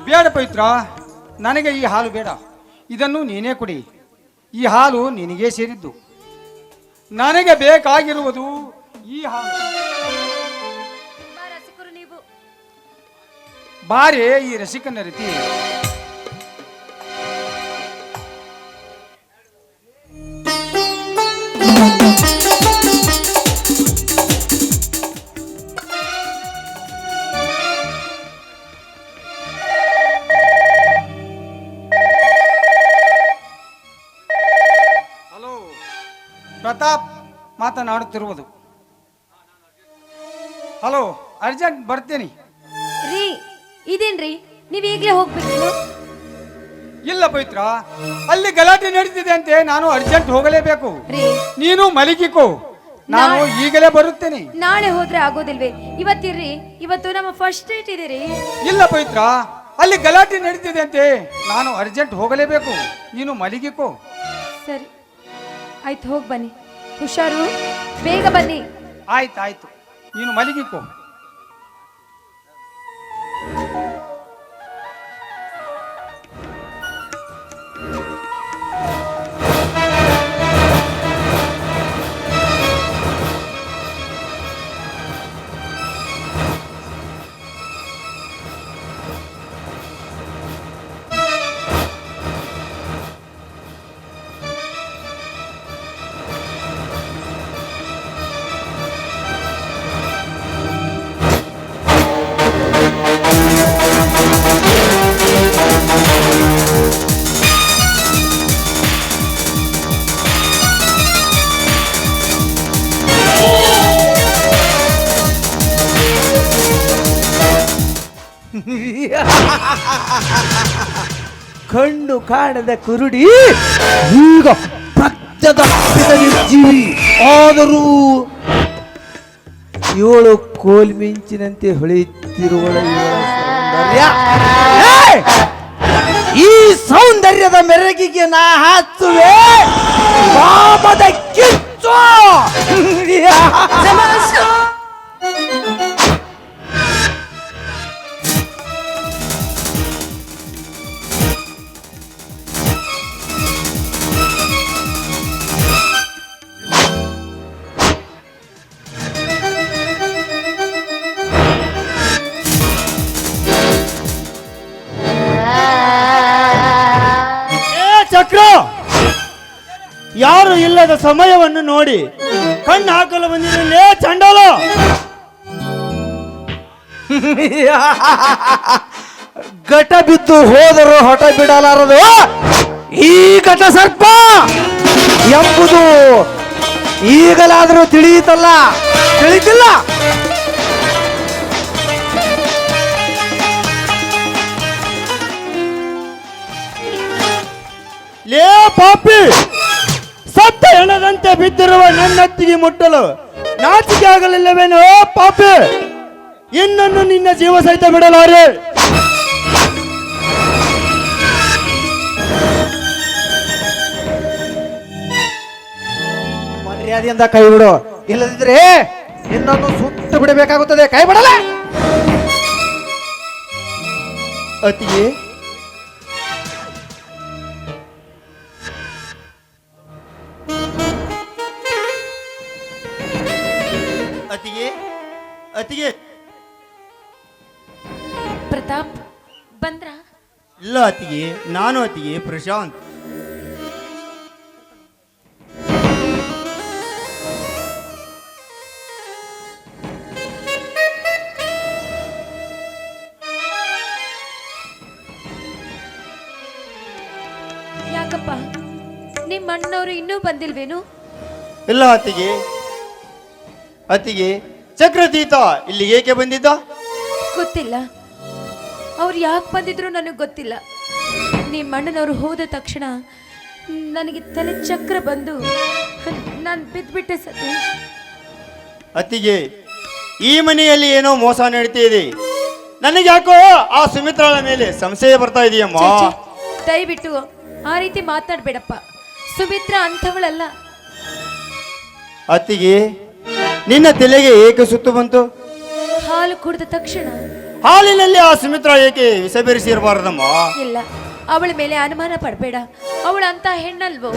ಬೇಡ ಪವಿತ್ರ, ನನಗೆ ಈ ಹಾಲು ಬೇಡ. ಇದನ್ನು ನೀನೇ ಕುಡಿ. ಈ ಹಾಲು ನಿನಗೆ ಸೇರಿದ್ದು. ನನಗೆ ಬೇಕಾಗಿರುವುದು ಈ ಹಾಲು. ಬಾರೇ ಈ ರಸಿಕನ ರೀತಿ. ಹಲೋ, ಪ್ರತಾಪ್ ಮಾತನಾಡುತ್ತಿರುವುದು. ಹಲೋ, ಅರ್ಜೆಂಟ್ ಬರ್ತೇನೆ. ರೀ, ಇದೇನ್ರಿ, ನೀವ್ ಈಗಲೇ ಹೋಗ್ಬೇಕು? ಇಲ್ಲ ಪವಿತ್ರ, ಅಲ್ಲಿ ಗಲಾಟೆ ನಡೀತಿದೆ ಅಂತೆ, ನಾನು ಅರ್ಜೆಂಟ್ ಹೋಗಲೇಬೇಕು. ರೀ, ನೀನು ಮಲಗಿಕೋ, ನಾನು ಈಗಲೇ ಬರುತ್ತೇನೆ. ನಾಳೆ ಹೋದ್ರೆ ಆಗೋದಿಲ್ವೇ? ಇವತ್ತಿರ್ರಿ, ಇವತ್ತು ನಮ್ಮ ಫಸ್ಟ್ ನೈಟ್ ಇದೆ ರೀ. ಇಲ್ಲ ಪವಿತ್ರ, ಅಲ್ಲಿ ಗಲಾಟೆ ನಡೀತಿದೆ ಅಂತೆ, ನಾನು ಅರ್ಜೆಂಟ್ ಹೋಗಲೇಬೇಕು. ನೀನು ಮಲಗಿಕೋ. ಸರಿ, ಆಯ್ತು, ಹೋಗಿ ಬನ್ನಿ. ಹುಷಾರು, ಬೇಗ ಬನ್ನಿ. ಆಯ್ತಾಯ್ತು, ನೀನು ಮಲಗಿಕೋ. ಕಂಡು ಕಾಣದ ಕುರುಡಿ ಈಗ ಪ್ರತ್ಯದ ನಿರ್ಜೀವಿ ಆದರೂ 7 ಕೋಲ್ಮಿಂಚಿನಂತೆ ಹೊಳೆಯುತ್ತಿರುವ ಸೌಂದರ್ಯ. ಈ ಸೌಂದರ್ಯದ ಮೆರಗಿಗೆ ನಾ ಹಚ್ಚುವೆ ಕಾಮದ ಕಿಚ್ಚು. ಚಕ್ರ, ಯಾರು ಇಲ್ಲದ ಸಮಯವನ್ನು ನೋಡಿ ಕಣ್ಣು ಹಾಕಲು ಬಂದಿರಲೇ ಚಂಡಾಲ. ಘಟ ಬಿದ್ದು ಹೋದರೂ ಹೊಟ ಬಿಡಲಾರದು ಈ ಘಟ ಸರ್ಪ ಎಂಬುದು ಈಗಲಾದರೂ ತಿಳಿಯಿತಲ್ಲ, ತಿಳಿತಿಲ್ಲ? ನನ್ನತ್ತಿಗೆ ಮುಟ್ಟಲು ನಾಚಿಕೆ ಆಗಲಿಲ್ಲವೇನೋ ಪಾಪಿ, ಇನ್ನನ್ನು ನಿನ್ನ ಜೀವ ಸಹಿತ ಬಿಡಲಾರೆ. ಮರ್ಯಾದೆಯಿಂದ ಕೈ ಬಿಡು, ಇಲ್ಲದಿದ್ರೆ ನಿನ್ನನ್ನು ಸುಟ್ಟು ಬಿಡಬೇಕಾಗುತ್ತದೆ. ಕೈ ಬಿಡಲ್ಲ. ಅತಿಗೆ ಅತಿಗೆ ಅತಿಗೆ ಪ್ರತಾಪ್ ಬಂದ್ರ? ಇಲ್ಲ ಅತಿಗೆ, ನಾನು ಅತಿಗೆ ಪ್ರಶಾಂತ್. ಯಾಕಪ್ಪ ನಿಮ್ಮ ಅಣ್ಣವರು ಇನ್ನೂ ಬಂದಿಲ್ವೇನು? ಇಲ್ಲ ಅತಿಗೆ. ಅತಿಗೆ ಚಕ್ರತೀತ ಇಲ್ಲಿ ಏಕೆ ಬಂದಿದ್ದ? ಗೊತ್ತಿಲ್ಲ, ಅವ್ರು ಯಾಕೆ ಬಂದಿದ್ರು ನನಗೆ ಗೊತ್ತಿಲ್ಲ. ನಿಮ್ಮ ಅಣ್ಣನವರು ಹೋದ ತಕ್ಷಣ ನನಗೆ ತಲೆ ಚಕ್ರ ಬಂದು ನಾನು ಬಿದ್ದುಬಿಟ್ಟೆ ಸತೀಶ್. ಅತಿಗೆ ಈ ಮನೆಯಲ್ಲಿ ಏನೋ ಮೋಸ ನಡೀತಾ ಇದೆ. ನನಗೆ ಯಾಕೋ ಆ ಸುಮಿತ್ರಾಳ ಮೇಲೆ ಸಂಶಯ ಬರ್ತಾ ಇದೆಯಮ್ಮ. ಛೆ, ದಯವಿಟ್ಟು ಆ ರೀತಿ ಮಾತಾಡಬೇಡಪ್ಪ. ಸುಮಿತ್ರಾ ಅಂಥವಳಲ್ಲ. ಅತ್ತಿಗೆ ನಿನ್ನ ತಲೆಗೆ ಏಕೆ ಸುತ್ತು ಬಂತು? ಹಾಲು ಕುಡಿದ ತಕ್ಷಣ. ಹಾಲಿನಲ್ಲಿ ಆ ಸುಮಿತ್ರಾ ಏಕೆ ವಿಷ ಬೆರೆಸಿರಬಾರದಮ್ಮ? ಇಲ್ಲ, ಅವಳ ಮೇಲೆ ಅನುಮಾನ ಪಡಬೇಡ. ಅವಳು ಅಂತ ಹೆಣ್ಣಲ್ವೋ?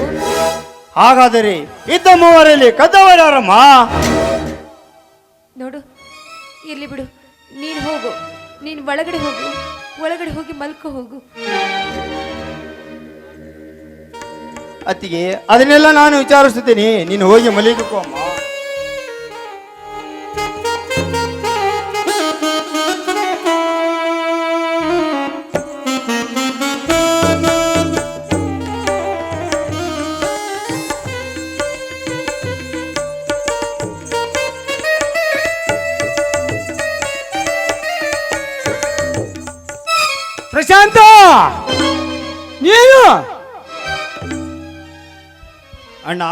ಹಾಗಾದರೆ ಇದ್ದ ಮೂವರಲ್ಲಿ ಕದ್ದವರಾರಮ್ಮ? ನೋಡು, ಇರ್ಲಿ ಬಿಡು. ನೀನು ಹೋಗು, ನೀನು ಒಳಗಡೆ ಹೋಗು. ಒಳಗಡೆ ಹೋಗಿ ಮಲ್ಕೋ ಹೋಗು. ಅತ್ತಿಗೆ ಅದನ್ನೆಲ್ಲ ನಾನು ವಿಚಾರಿಸುತ್ತೇನೆ, ನೀನು ಹೋಗಿ ಮಲಗಿಕೋ ಅಮ್ಮ. ಪ್ರಶಾಂತ, ನೀನು ಅಣ್ಣ,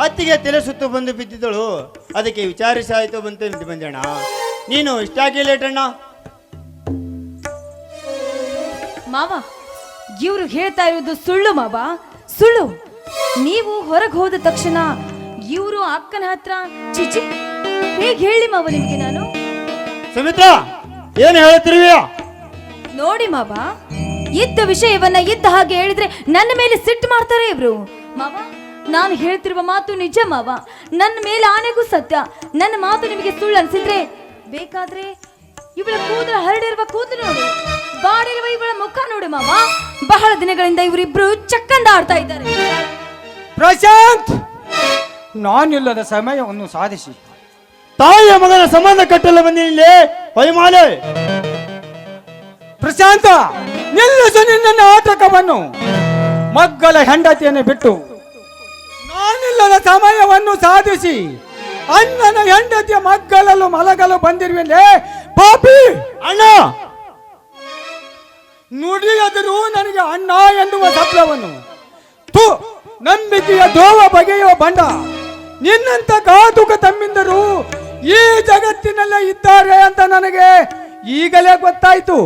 ಅತ್ತಿಗೆ ತಲೆ ಸುತ್ತು ಬಂದು ಬಿದ್ದಿದ್ದಳು, ಅದಕ್ಕೆ ವಿಚಾರಿಸಾಯ್ತು ಬಂತು ಬಂದಣ್ಣ. ನೀನು ಇಷ್ಟಾಗಿ ಲೇಟ್ ಅಣ್ಣ? ಮಾವ, ಇವರು ಹೇಳ್ತಾ ಇರೋದು ಸುಳ್ಳು ಮಾವ, ಸುಳ್ಳು. ನೀವು ಹೊರಗೆ ಹೋದ ತಕ್ಷಣ ಇವರು ಅಕ್ಕನ ಹತ್ರ ಚಿಚಿ ಹೇಗೆ ಹೇಳಿ ಮಾವ ನಿಮಗೆ ನಾನು? ಸುಮಿತ್ರಾ, ಏನು ಹೇಳ್ತಿರುವಿಯ? ನೋಡಿ ಮಾವ, ಇದ್ದ ವಿಷಯವನ್ನ ಇದ್ದ ಹಾಗೆ ಹೇಳಿದ್ರೆ ನನ್ನ ಮೇಲೆ ಸಿಟ್ಟು ಮಾಡ್ತಾರೆ ಇವ್ರು. ಮಾವ, ನಾನು ಹೇಳ್ತಿರುವ ಮಾತು ನಿಜ ಮಾವ, ನನ್ನ ಮೇಲೆ ಆನೆಗೂ ಸತ್ಯ. ನನ್ನ ಮಾತು ನಿಮಗೆ ಸುಳ್ಳು ಅನ್ಸಿದ್ರೆ ಬೇಕಾದ್ರೆ ಇವಳ ಕೂದಲು ಹರಡಿರುವ ಕೂದಲು ನೋಡು, ಬಾಡಿರುವ ಇವಳ ಮುಖ ನೋಡು ಮಾವ. ಬಹಳ ದಿನಗಳಿಂದ ಇವರಿಬ್ರು ಚಕ್ಕಂದ ಆಡ್ತಾ ಇದ್ದಾರೆ. ಪ್ರಶಾಂತ್, ನಾನಿಲ್ಲದ ಸಮಯವನ್ನು ಸಾಧಿಸಿ ತಾಯಿಯ ಮಗನ ಸಂಬಂಧ ಕಟ್ಟಲು ಬಂದಿಲ್ಲ ಹೊಯ್ಮಾಲೆ. ಪ್ರಶಾಂತ, ನಿಲ್ಲಿಸು ನಿನ್ನ ನಾಟಕವನ್ನು. ಮಗ್ಗಲ ಹೆಂಡತಿಯನ್ನು ಬಿಟ್ಟು ನಾನಿಲ್ಲದ ಸಮಯವನ್ನು ಸಾಧಿಸಿ ಅಣ್ಣನ ಹೆಂಡತಿಯ ಮಗ್ಗಲಲ್ಲೂ ಮಲಗಲು ಬಂದಿರುವೆ ಪಾಪಿ. ಅಣ್ಣ, ನುಡಿಯದರೂ ನನಗೆ ಅಣ್ಣ ಎನ್ನುವ ಶಬ್ದವನ್ನು ತು ನಂಬಿಕೆಯ ದ್ರೋವ ಬಗೆಯುವ ಬಂಡ. ನಿನ್ನಂತ ಘಾತುಕ ತಮ್ಮಿಂದರು ಈ ಜಗತ್ತಿನಲ್ಲೇ ಇದ್ದಾರೆ ಅಂತ ನನಗೆ ಈಗಲೇ ಗೊತ್ತಾಯ್ತು.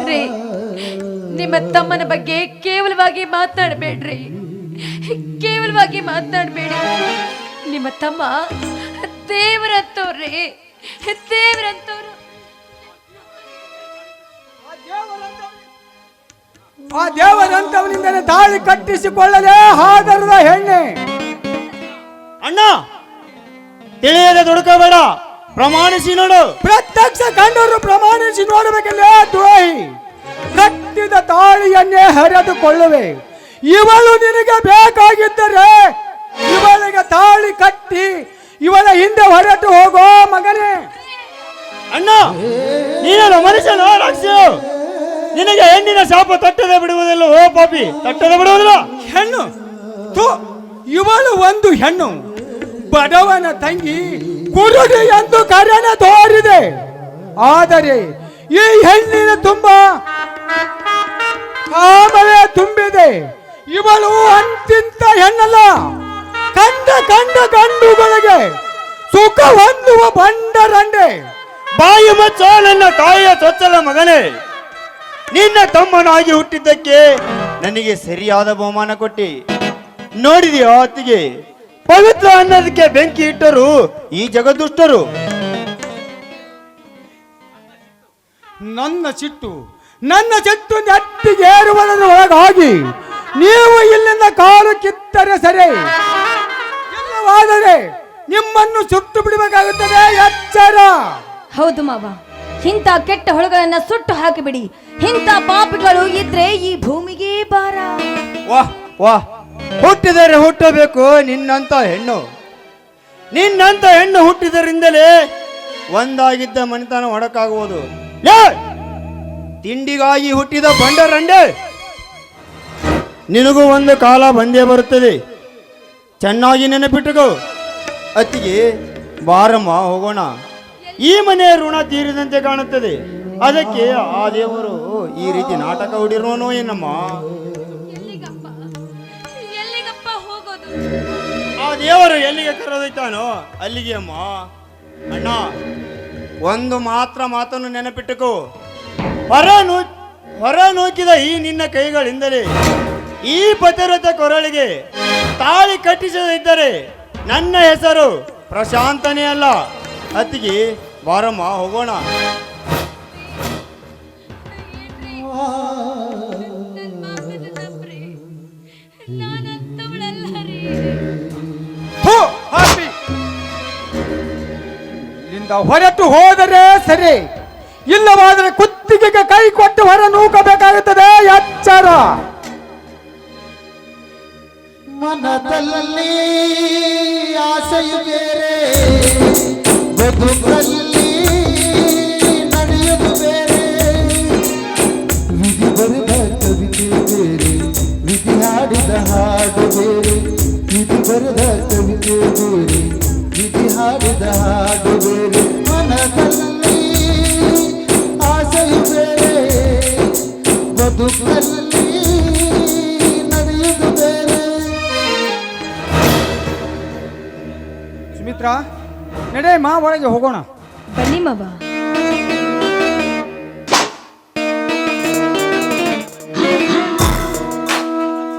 ರೇ, ನಿಮ್ಮ ತಮ್ಮನ ಬಗ್ಗೆ ಕೇವಲವಾಗಿ ಮಾತನಾಡಬೇಡ್ರಿ, ಕೇವಲವಾಗಿ ಮಾತನಾಡಬೇಡಿ. ನಿಮ್ಮ ತಮ್ಮ ದೇವರಂತವ್ರಿ, ದೇವರಂತವ್ರು. ಆ ದೇವರಂತವನಿಂದಲೇ ತಾಳಿ ಕಟ್ಟಿಸಿಕೊಳ್ಳಲೇ ಹಾದರದ ಹೆಣ್ಣೆ. ಅಣ್ಣ, ತಿಳಿಯದೆ ದುಡುಕಬೇಡ, ಪ್ರಮಾಣಿಸಿ ನೋಡು. ಪ್ರತ್ಯಕ್ಷ ಕಂಡರು ಪ್ರಮಾಣಿಸಿ ನೋಡಬೇಕಲ್ಲೇ ದ್ರೋಹಿ. ಕಟ್ಟಿದ ತಾಳಿಯನ್ನೇ ಹರಿದುಕೊಳ್ಳುವೆ. ಇವಳು ನಿನಗೆ ಬೇಕಾಗಿದ್ದರೆ ಇವಳಿಗೆ ತಾಳಿ ಕಟ್ಟಿ ಇವಳ ಹಿಂದೆ ಹೊರಟು ಹೋಗೋ ಮಗನೇ. ಅಣ್ಣ, ನೀನು ಮನುಷ್ಯನ ರಾಕ್ಷಸ. ನಿನಗೆ ಹೆಣ್ಣಿನ ಶಾಪ ತಟ್ಟದೆ ಬಿಡುವುದಿಲ್ಲ. ಓ ಪಾಪಿ, ತಟ್ಟದೆ ಬಿಡುವುದಿಲ್ಲ. ಹೆಣ್ಣು ತು, ಇವಳು ಒಂದು ಹೆಣ್ಣು. ಬಡವನ ತಂಗಿ ಕುರುಡಿ ಎಂದು ಕರೆನ ತೋರಿದೆ. ಆದರೆ ಈ ಹೆಣ್ಣಿನ ತುಂಬ ಕಾಮವೇ ತುಂಬಿದೆ. ಇವಳು ಅಂತಿಂತ ಹೆಣ್ಣಲ್ಲ, ಕಂಡ ಕಂಡ ಗಂಡುಗಳಿಗೆ ಸುಖ ಹೊಂದುವ ಬಂಡರಂಡೆ. ಬಾಯಿ ಮಚ್ಚ ನನ್ನ ತಾಯಿಯ ಚೊಚ್ಚಲ ಮಗನೇ, ನಿನ್ನ ತಮ್ಮನಾಗಿ ಹುಟ್ಟಿದ್ದಕ್ಕೆ ನನಗೆ ಸರಿಯಾದ ಬಹುಮಾನ ಕೊಟ್ಟಿ. ನೋಡಿದೆಯೋ ಅತ್ತಿಗೆ, ಪವಿತ್ರ ಅನ್ನೋದಕ್ಕೆ ಬೆಂಕಿ ಇಟ್ಟರು ಈ ಜಗದುಷ್ಟರು. ನನ್ನ ಸಿಟ್ಟು ನೆತ್ತಿಗೇರುವುದರ ಒಳಗಾಗಿ ನೀವು ಇಲ್ಲಿಂದ ಕಾಲು ಕಿತ್ತರೆ ಸರಿ, ಇಲ್ಲವಾದರೆ ನಿಮ್ಮನ್ನು ಸುಟ್ಟು ಬಿಡಬೇಕಾಗುತ್ತದೆ. ಎಚ್ಚರ. ಹೌದು ಮಾವ, ಇಂಥ ಕೆಟ್ಟ ಹೊಳಗಳನ್ನ ಸುಟ್ಟು ಹಾಕಿಬಿಡಿ. ಇಂಥ ಪಾಪಿಗಳು ಇದ್ರೆ ಈ ಭೂಮಿಗೆ ಭಾರ. ವಾಹ್ ವಾಹ್, ಹುಟ್ಟಿದರೆ ಹುಟ್ಟಬೇಕು ನಿನ್ನಂತ ಹೆಣ್ಣು. ನಿನ್ನಂತ ಹೆಣ್ಣು ಹುಟ್ಟಿದರಿಂದಲೇ ಒಂದಾಗಿದ್ದ ಮನೆತನ ಹೊಡಕಾಗುವುದು. ತಿಂಡಿಗಾಗಿ ಹುಟ್ಟಿದ ಬಂಡರಂಡೆ, ನಿನಗೂ ಒಂದು ಕಾಲ ಬಂದೇ ಬರುತ್ತದೆ. ಚೆನ್ನಾಗಿ ನೆನಪಿಟ್ಟುಕೋ. ಅತ್ತಿಗೆ ಬಾರಮ್ಮ ಹೋಗೋಣ. ಈ ಮನೆಯ ಋಣ ತೀರಿದಂತೆ ಕಾಣುತ್ತದೆ. ಅದಕ್ಕೆ ಆ ದೇವರು ಈ ರೀತಿ ನಾಟಕ ಹೂಡಿರೋನೋ ಏನಮ್ಮ. ಎಲ್ಲಿಗಪ್ಪ ಹೋಗೋದು? ಆ ದೇವರು ಎಲ್ಲಿಗೆ ಕರೆದೊಯ್ತಾನೋ ಅಲ್ಲಿಗೆ ಅಮ್ಮ. ಅಣ್ಣ, ಒಂದು ಮಾತ್ರ ಮಾತನ್ನು ನೆನಪಿಟ್ಟುಕೋ. ಹೊರ ನೂಕಿದ ಈ ನಿನ್ನ ಕೈಗಳಿಂದಲೇ ಈ ಪತಿವ್ರತ ಕೊರಳಿಗೆ ತಾಳಿ ಕಟ್ಟಿಸದಿದ್ದರೆ ನನ್ನ ಹೆಸರು ಪ್ರಶಾಂತನೇ ಅಲ್ಲ. ಅತ್ತಿಗೆ ಬಾರಮ್ಮ ಹೋಗೋಣ. ಇಲ್ಲಿಂದ ಹೊರಟು ಹೋದರೆ ಸರಿ, ಇಲ್ಲವಾದರೆ ಕುತ್ತಿಗೆಗೆ ಕೈ ಕೊಟ್ಟು ಹೊರ ನೂಕಬೇಕಾಗುತ್ತದೆ. ಎಚ್ಚರ. ಮನದಲ್ಲಿ ಆಸೆಯು ಬೇರೆ, ಬದುಕಲ್ಲಿ ನಡೆಯುವುದು ಬೇರೆ. ವಿಧಿ ಬರೆದ ಕವಿತೆ ಬೇರೆ, ವಿಧಿ ಹಾಡಿದ ಹಾಡು ಬೇರೆ. ವಿಧಿ ಬರೆದ ಕವಿತೆ ಬೇರೆ, ವಿಧಿ ಹಾಡಿದ ಹಾಡು ಬೇರೆ. ಮನದಲ್ಲಿ ಆಸೆಯು ಬೇರೆ, ಬದುಕಲ್ಲಿ ನಡೆಯುವುದು ಬೇರೆ. ಸುಮಿತ್ರಾ, ನಡೆ ಮಾ, ಒಳಗೆ ಹೋಗೋಣ. ಬನ್ನಿ ಮಾವ.